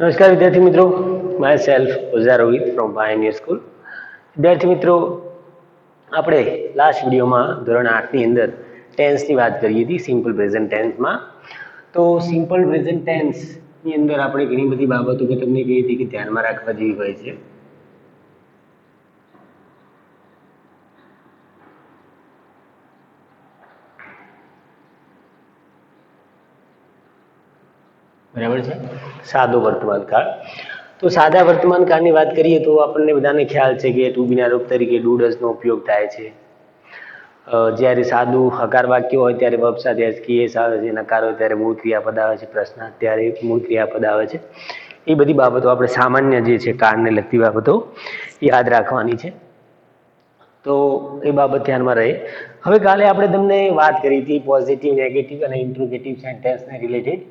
નમસ્કાર વિદ્યાર્થી મિત્રો, myself Ojha Rohit from Pioneer school. વિદ્યાર્થી મિત્રો, આપણે લાસ્ટ વિડીયોમાં ધોરણ 8ની અંદર ટેન્સની વાત કરી હતી, સિમ્પલ પ્રેઝન્ટ ટેન્સમાં. તો સિમ્પલ પ્રેઝન્ટ ટેન્સની અંદર આપણે ઘણી બધી બાબતો મેં તમને કહી હતી કે ધ્યાનમાં રાખવા જેવી હોય છે. બરાબર છે. સાદો વર્તમાન કાળ. તો સાદા વર્તમાન કાળની વાત કરીએ તો આપણને બધાને ખ્યાલ છે કે ટુ બીના રૂપ તરીકે ડુ ડઝનો ઉપયોગ થાય છે. જ્યારે સાદું હકાર વાક્ય હોય ત્યારે વર્બ સાથે એસ કે એસ આવે છે, નકાર હોય ત્યારે મૂળ ક્રિયાપદ આવે છે, પ્રશ્ન ત્યારે મૂળ ક્રિયાપદ આવે છે. એ બધી બાબતો આપણે સામાન્ય જે છે કાળને લગતી બાબતો યાદ રાખવાની છે. તો એ બાબત ધ્યાનમાં રહે. હવે કાલે આપણે તમને વાત કરી હતી પોઝિટિવ, નેગેટિવ અને ઇન્ટ્રોગેટિવ સેન્ટેન્સને રિલેટેડ,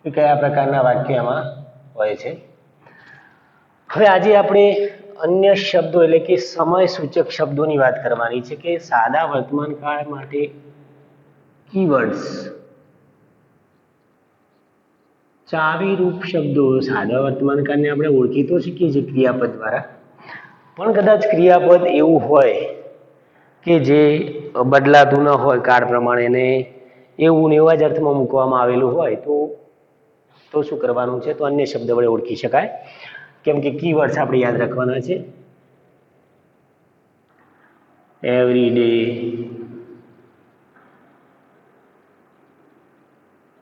કે કયા પ્રકારના વાક્ય એમાં હોય છે. હવે આજે આપણે અન્ય શબ્દો એટલે કે સમય સૂચક શબ્દોની વાત કરવાની છે કે સાદા વર્તમાન કાળ માટે કીવર્ડ્સ, ચાવીરૂપ શબ્દો. સાદા વર્તમાન કાળને આપણે ઓળખી તો શકીએ છીએ ક્રિયાપદ દ્વારા, પણ કદાચ ક્રિયાપદ એવું હોય કે જે બદલાતું ન હોય કાળ પ્રમાણે ને એવું ને એવા જ અર્થમાં મૂકવામાં આવેલું હોય તો શું કરવાનું છે? તો અન્ય શબ્દ વડે ઓળખી શકાય. કેમ કે કીવર્ડ્સ આપણે યાદ રાખવાના છે. Every day,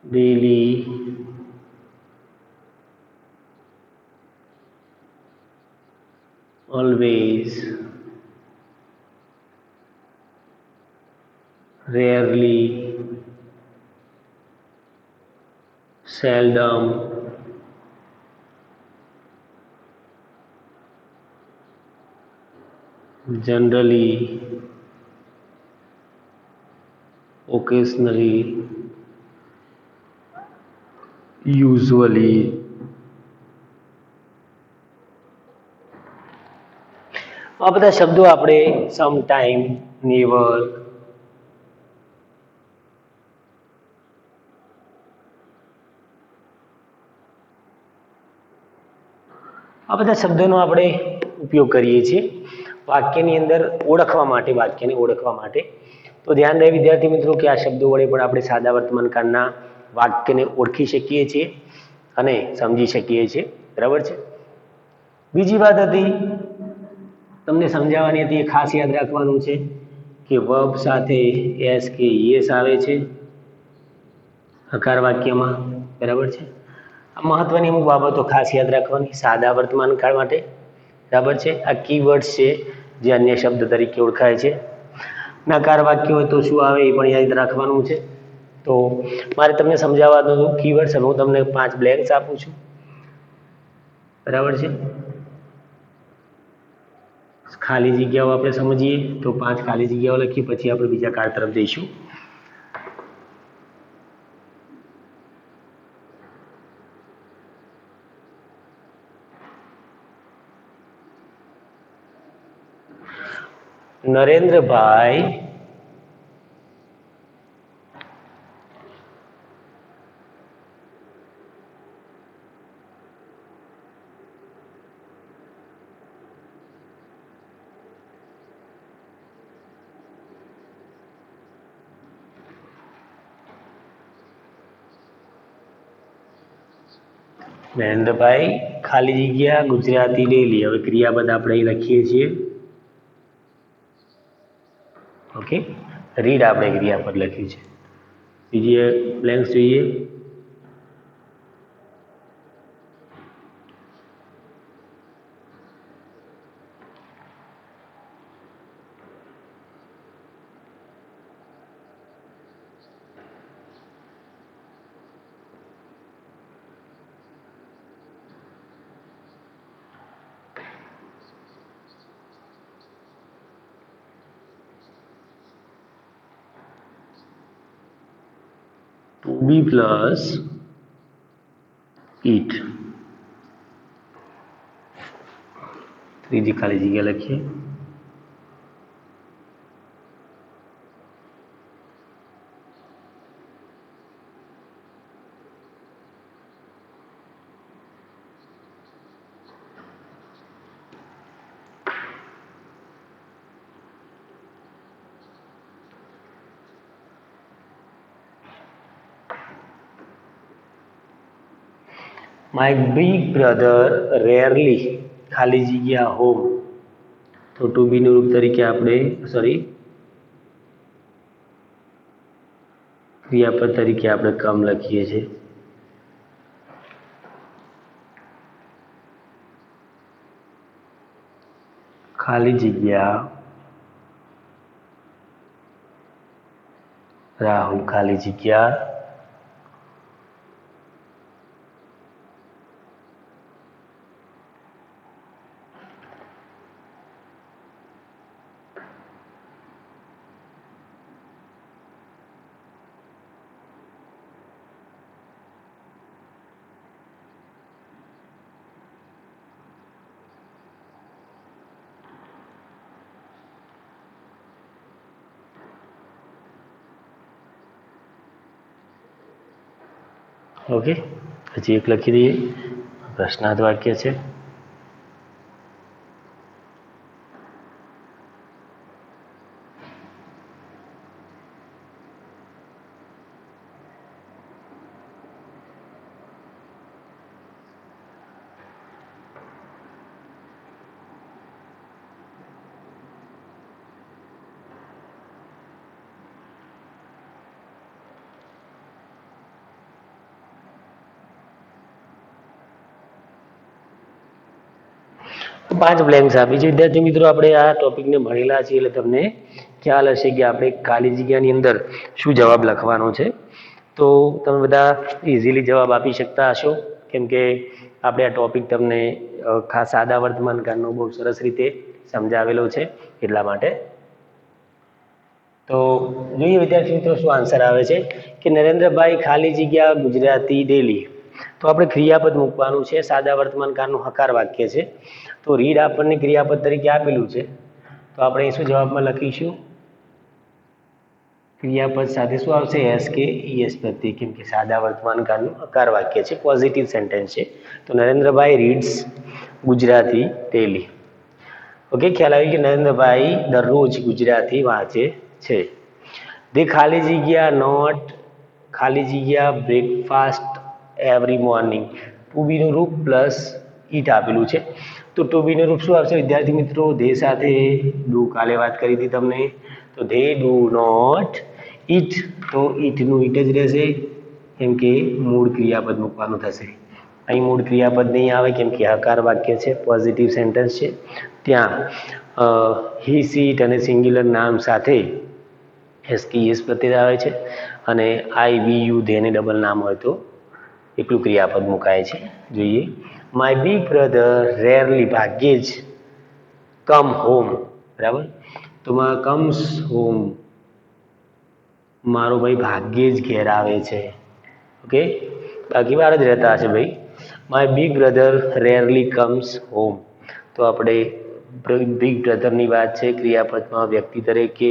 daily, always, rarely, seldom, generally, occasionally, usually. આ બધા શબ્દો આપણે સમ ટાઈમ, નેવર, આ બધા શબ્દોનો આપણે ઉપયોગ કરીએ છીએ વાક્યની અંદર ઓળખવા માટે, વાક્યને ઓળખવા માટે. તો ધ્યાન રહે વિદ્યાર્થી મિત્રો કે આ શબ્દો વડે પણ આપણે સાદા વર્તમાન કાળના વાક્યને ઓળખી શકીએ છીએ અને સમજી શકીએ છીએ. બરાબર છે. બીજી વાત હતી તમને સમજાવવાની હતી, એ ખાસ યાદ રાખવાનું છે કે વર્બ સાથે એસ કે યસ આવે છે હકાર વાક્યમાં. બરાબર છે. આ મહત્વની અમુક બાબતો ખાસ યાદ રાખવાની સાદા વર્તમાન કાળ માટે. બરાબર છે. આ કીવર્ડ્સ છે જે અન્ય શબ્દ તરીકે ઓળખાય છે. નકાર વાક્ય હોય તો શું આવે એ પણ યાદ રાખવાનું છે. તો મારે તમને સમજાવવાનું હતું કીવર્ડ્સ, હું તમને 5 બ્લેન્ક્સ આપું છું. બરાબર છે. ખાલી જગ્યાઓ આપણે સમજીએ તો 5 ખાલી જગ્યાઓ લખી, પછી આપણે બીજા કાળ તરફ જઈશું. નરેન્દ્રભાઈ ખાલી જગ્યા ગુજરાતી લઈ લઈએ. હવે ક્રિયાપદ આપણે અહીં લખીએ છીએ. ઓકે, રીડ આપણે ક્રિયાપદ લખ્યું છે. બીજી બ્લેન્ક્સ જોઈએ. To be plus eat. ત્રીજી ખાલી જગ્યા લખીએ. માય બિગ બ્રધર રેરલી ખાલી જગ્યા હોમ, તો ટુ બીનું રૂપ તરીકે આપણે ક્રિયાપદ તરીકે આપણે કમ લખીએ છીએ. ખાલી જગ્યા રાહુલ ખાલી જગ્યા ઓકે. હજી એક લખી દઈએ, પ્રશ્નાર્થ વાક્ય છે. પાંચ બ્લેન્ક્સ આપી છે. વિદ્યાર્થી મિત્રો, આપણે આ ટોપિકને ભણેલા છીએ એટલે તમને ખ્યાલ હશે કે આપણે ખાલી જગ્યાની અંદર શું જવાબ લખવાનો છે. તો તમે બધા ઇઝીલી જવાબ આપી શકતા હશો, કેમ કે આપણે આ ટોપિક તમને ખાસ સાદા વર્તમાનકાળનો બહુ સરસ રીતે સમજાવેલો છે એટલા માટે. તો જોઈએ વિદ્યાર્થી મિત્રો શું આન્સર આવે છે કે નરેન્દ્રભાઈ ખાલી જગ્યા ગુજરાતી ડેલી. તો આપણે ક્રિયાપદ મૂકવાનું છે. સાદા વર્તમાનકાળનું હકાર વાક્ય છે. તો રીડ આપણને ક્રિયાપદ તરીકે આપેલું છે, તો આપણે શું જવાબમાં લખીશું? ક્રિયાપદ સાથે શું આવશે? એસ કે ઈએસ પ્રત્યય, કેમ કે સાદા વર્તમાનકાળનું હકાર વાક્ય છે, પોઝિટિવ સેન્ટેન્સ છે. તો Narendrabhai reads Gujarati daily. Okay, ખ્યાલ આવી કે નરેન્દ્રભાઈ દરરોજ ગુજરાતી વાંચે છે. દે ખાલી જગ્યા નોટ ખાલી જગ્યા બ્રેકફાસ્ટ એવરી મોર્નિંગ. ટુ બીનું રૂપ પ્લસ ઈટ આપેલું છે. તો ટુ બીનું રૂપ શું આવશે વિદ્યાર્થી મિત્રો? ધે સાથે ડુ કાલે વાત કરી હતી તમને. તો ધે ડુ નોટ ઈટ, તો ઈટનું ઈટ જ રહેશે, કેમ કે મૂળ ક્રિયાપદ મૂકવાનું થશે. અહીં મૂળ ક્રિયાપદ નહીં આવે કેમ કે હકાર વાક્ય છે, પોઝિટિવ સેન્ટેન્સ છે. ત્યાં હી સીટ અને સિંગ્યુલર નામ સાથે એસ કે એસ પ્રત્યય આવે છે, અને આઈ વી યુ ધેને ડબલ નામ હોય તો એકલું ક્રિયાપદ મુકાય છે. જોઈએ, માય બિગ બ્રધર રેરલી ભાગ્યે જ કમ હોમ. બરાબર, તો કમ્સ હોમ, મારો ભાઈ ભાગ્યે જ ઘેર આવે છે. ઓકે, બાકી વાર જ રહેતા હશે ભાઈ. My big brother rarely comes home, તો આપણે બિગ બ્રધરની વાત છે, ક્રિયાપદમાં વ્યક્તિ તરીકે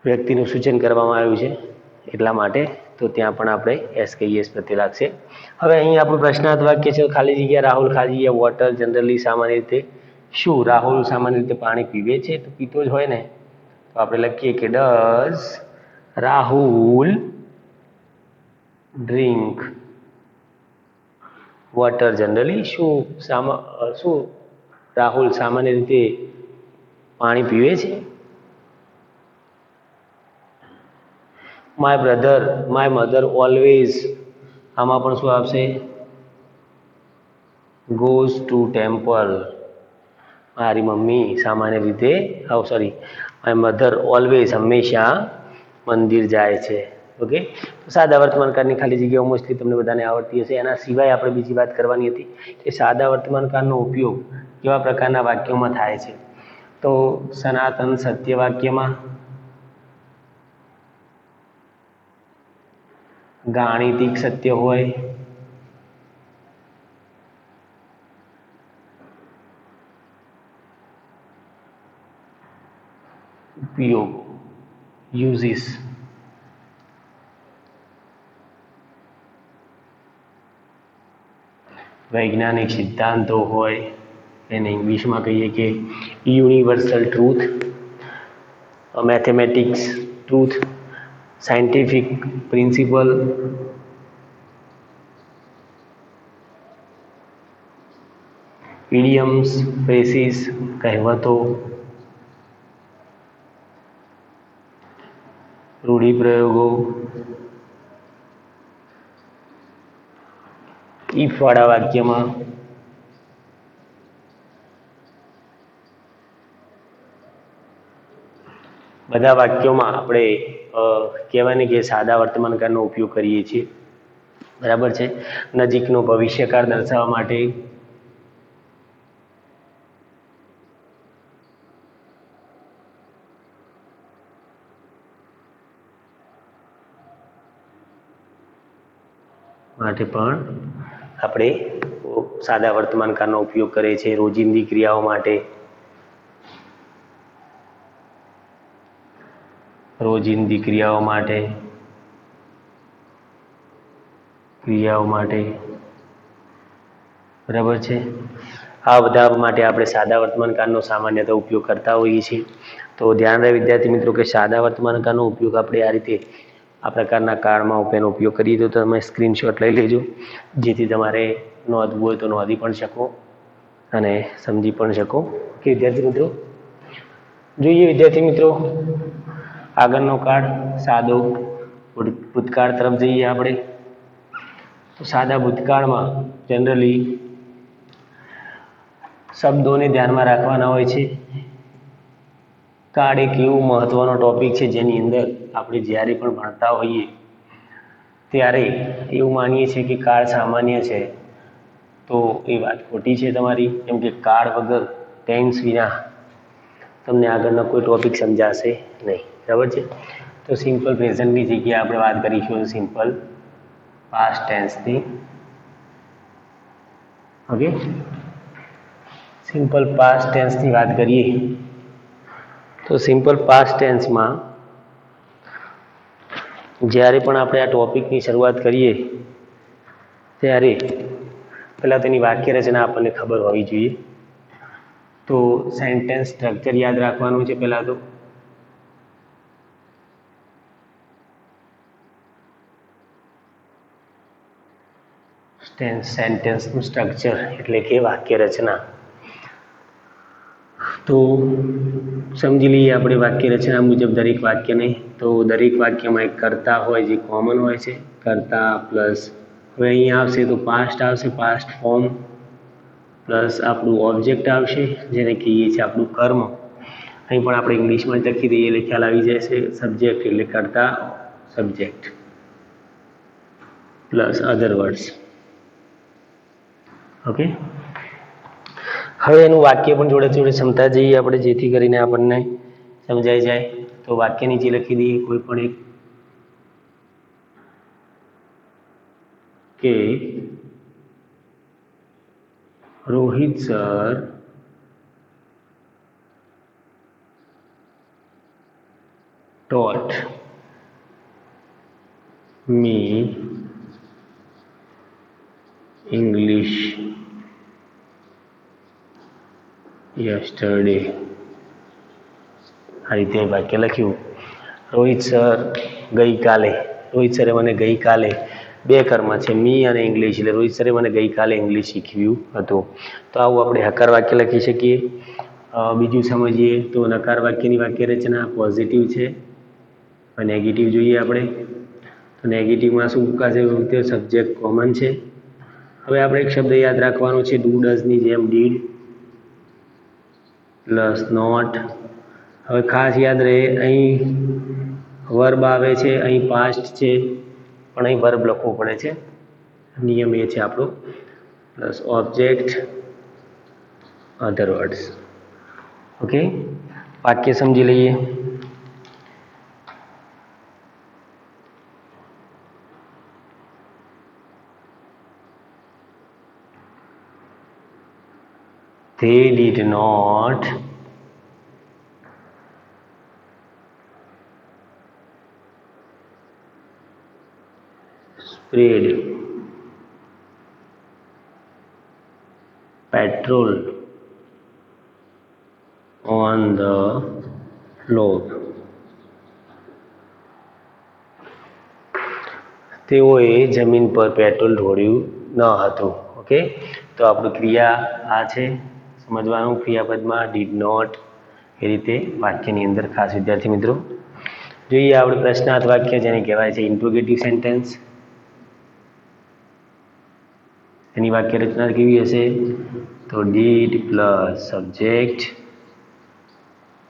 વ્યક્તિનું સૂચન કરવામાં આવ્યું છે એટલા માટે, તો ત્યાં પણ આપણે એસ કે એસ પ્રત્યય લાગશે. હવે અહીં આપણું પ્રશ્નાર્થ વાક્ય છે ખાલી જગ્યા રાહુલ ખાલી જગ્યા વોટર જનરલી સામાન્ય રીતે શું? રાહુલ સામાન્ય રીતે પાણી પીવે છે, તો પીતો જ હોય ને, તો આપણે લખીએ કે does Rahul drink water generally. શું રાહુલ સામાન્ય રીતે પાણી પીવે છે? માય મધર ઓલવેઝ, આમાં પણ શું આવશે? Goes to temple. મારી મમ્મી સામાન્ય રીતે માય મધર ઓલવેઝ હંમેશા મંદિર જાય છે. ઓકે, તો સાદા વર્તમાનકાળની ખાલી જગ્યાઓ મોસ્ટલી તમને બધાને આવડતી હશે. એના સિવાય આપણે બીજી વાત કરવાની હતી કે સાદા વર્તમાનકાળનો ઉપયોગ કેવા પ્રકારના વાક્યોમાં થાય છે. તો સનાતન સત્ય વાક્યમાં, ગાણિતિક સત્ય હોય, ઉપયોગ યુઝિસ, વૈજ્ઞાનિક સિદ્ધાંતો હોય, એને ઇંગ્લિશમાં કહીએ કે universal truth, mathematics truth, scientific principal, idioms, ફ્રેસીસ, કહેવતો, રૂઢિપ્રયોગો, ઇફ વાળા વાક્યમાં બધા વાક્યોમાં આપણે કહેવાય ને કે સાદા વર્તમાનકાળનો ઉપયોગ કરીએ છીએ, બરાબર છે. નજીકનો ભવિષ્યકાળ દર્શાવવા માટે પણ આપણે સાદા વર્તમાનકાળનો ઉપયોગ કરીએ છીએ. રોજિંદી ક્રિયાઓ માટે બરાબર છે. આ બધા માટે આપણે સાદા વર્તમાનકાળનો સામાન્યતઃ ઉપયોગ કરતા હોઈએ છીએ. તો ધ્યાન રહે વિદ્યાર્થી મિત્રો કે સાદા વર્તમાનકાળનો ઉપયોગ આપણે આ રીતે આ પ્રકારના કાળમાં તેનો ઉપયોગ કરીએ તો તમે સ્ક્રીનશોટ લઈ લેજો, જેથી તમારે નોંધવું હોય તો નોંધી પણ શકો અને સમજી પણ શકો. કે વિદ્યાર્થી મિત્રો જોઈએ વિદ્યાર્થી મિત્રો આગળનો કાળ સાદો ભૂતકાળ તરફ જઈએ આપણે. તો સાદા ભૂતકાળમાં જનરલી શબ્દોને ધ્યાનમાં રાખવાના હોય છે. કાળ એક એવું મહત્વનો ટોપિક છે જેની અંદર આપણે જ્યારે પણ ભણતા હોઈએ ત્યારે એવું માનીએ છીએ કે કાળ સામાન્ય છે, તો એ વાત ખોટી છે તમારી. કેમ કે કાળ વગર ટેન્સ વિના તમને આગળનો કોઈ ટોપિક સમજાશે નહીં, બરાબર છે. તો સિમ્પલ પ્રેઝન્ટની જગ્યાએ આપણે વાત કરીશું સિમ્પલ પાસ્ટ ટેન્સની. ઓકે, સિમ્પલ પાસ્ટ ટેન્સની વાત કરીએ તો સિમ્પલ પાસ્ટ ટેન્સમાં જ્યારે પણ આપણે આ ટોપિકની શરૂઆત કરીએ ત્યારે પહેલાં તેની વાક્ય રચના આપણને ખબર હોવી જોઈએ. તો સેન્ટેન્સ સ્ટ્રક્ચર યાદ રાખવાનું છે. પહેલાં તો સેન્ટેન્સનું સ્ટ્રક્ચર એટલે કે વાક્ય રચના. તો સમજી લઈએ આપણે વાક્ય રચના મુજબ દરેક વાક્યને. તો દરેક વાક્યમાં એક કર્તા હોય જે કોમન હોય છે, કર્તા પ્લસ હવે અહીં આવશે તો પાસ્ટ આવશે, પાસ્ટ ફોર્મ પ્લસ આપણું ઓબ્જેક્ટ આવશે જેને કહીએ છીએ આપણું કર્મ. અહીં પણ આપણે ઇંગ્લિશમાં જ લખી દઈએ એટલે ખ્યાલ આવી જશે. સબ્જેક્ટ એટલે કર્તા, subject plus other words. Okay, હવે એનું વાક્ય પણ જોડે જોડે સમતા જઈએ આપણે, જેથી કરીને આપણને સમજાઈ જાય. તો વાક્ય નીચે લખી દઈએ કોઈ પણ એક કે Rohit sir taught me English yesterday. આ રીતે વાક્ય લખ્યું. રોહિત સરે મને ગઈકાલે બે કર્મ છે, મી અને ઇંગ્લિશ, એટલે રોહિત સરે મને ગઈકાલે ઇંગ્લિશ શીખવ્યું હતું. તો આવું આપણે હકાર વાક્ય લખી શકીએ. બીજું સમજીએ તો નકાર વાક્યની વાક્ય રચના પોઝિટિવ છે, નેગેટિવ જોઈએ આપણે. તો નેગેટિવમાં શું મૂકાશે? તે સબ્જેક્ટ કોમન છે. હવે આપણે એક શબ્દ યાદ રાખવાનો છે, ડુ ડઝની જેમ ડીડ પ્લસ નોટ. હવે ખાસ યાદ રહે અહીં વર્બ આવે છે, અહીં પાસ્ટ છે, પણ અહીં વર્બ લખવો પડે છે, નિયમ એ છે આપણો. પ્લસ ઓબ્જેક્ટ, અધર વર્ડ્સ. ઓકે, વાક્ય સમજી લઈએ. They did not spread petrol on the floor. તેઓએ જમીન પર પેટ્રોલ ઢોળ્યું ન હતું. ઓકે, તો તો આપણું ક્રિયા આ છે સમજવાનું, ક્રિયાપદમાં ડીડ નોટ એ રીતે વાક્યની અંદર ખાસ વિદ્યાર્થી મિત્રો. જોઈએ આપણે પ્રશ્નાર્થ વાક્ય જેને કહેવાય છે ઇન્ટ્રોગેટિવ સેન્ટેન્સ. એની વાક્ય રચના કેવી હશે? તો did plus subject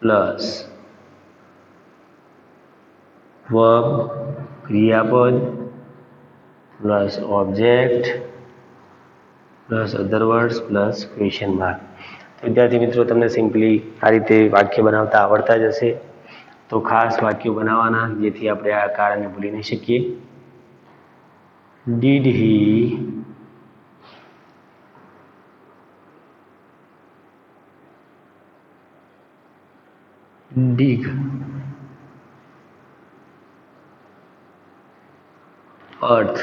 plus verb ક્રિયાપદ plus object plus other words plus question mark. તો વિદ્યાર્થી મિત્રો તમને સિમ્પલી આ રીતે વાક્ય બનાવતા આવડતા જ હશે. તો ખાસ વાક્યો બનાવવાના જેથી આપણે આ કારણને ભૂલી નહીં શકીએ. Did he dig earth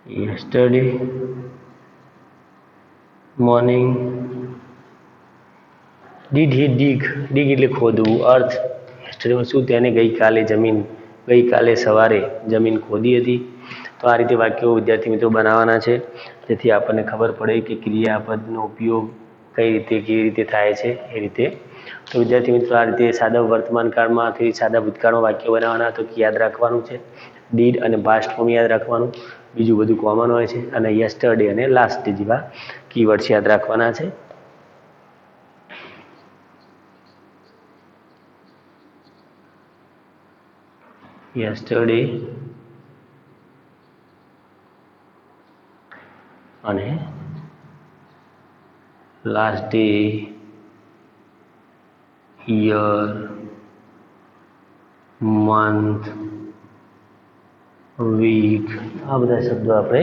yesterday morning. did he dig એટલે ખોદવું, અર્થ yesterday શું તેને ગઈકાલે સવારે જમીન ખોદી હતી. તો આ રીતે વાક્યો વિદ્યાર્થી મિત્રો બનાવવાના છે જેથી આપણને ખબર પડે કે ક્રિયાપદનો ઉપયોગ કેવી રીતે થાય છે એ રીતે. તો વિદ્યાર્થી મિત્રો આ રીતે સાદા વર્તમાન કાળમાંથી સાદા ભૂતકાળમાં વાક્યો બનાવવાના. તો યાદ રાખવાનું છે ડીડ અને પાસ્ટ ફોર્મ યાદ રાખવાનું, બીજું બધું કોમન હોય છે, અને યસ્ટરડે અને લાસ્ટ ડે જેવા કીવર્ડ્સ યાદ રાખવાના છે. યસ્ટરડે અને last day, year, month, week, આ બધા શબ્દો આપણે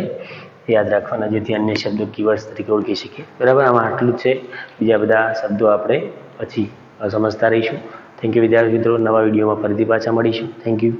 યાદ રાખવાના જેથી અન્ય શબ્દો કીવર્ડ્સ તરીકે ઓળખી શકીએ. બરાબર, આમાં આટલું જ છે. બીજા બધા શબ્દો આપણે પછી સમજતા રહીશું. થેન્ક યુ વિદ્યાર્થી મિત્રો. નવા વિડીયોમાં ફરીથી પાછા મળીશું. Thank you.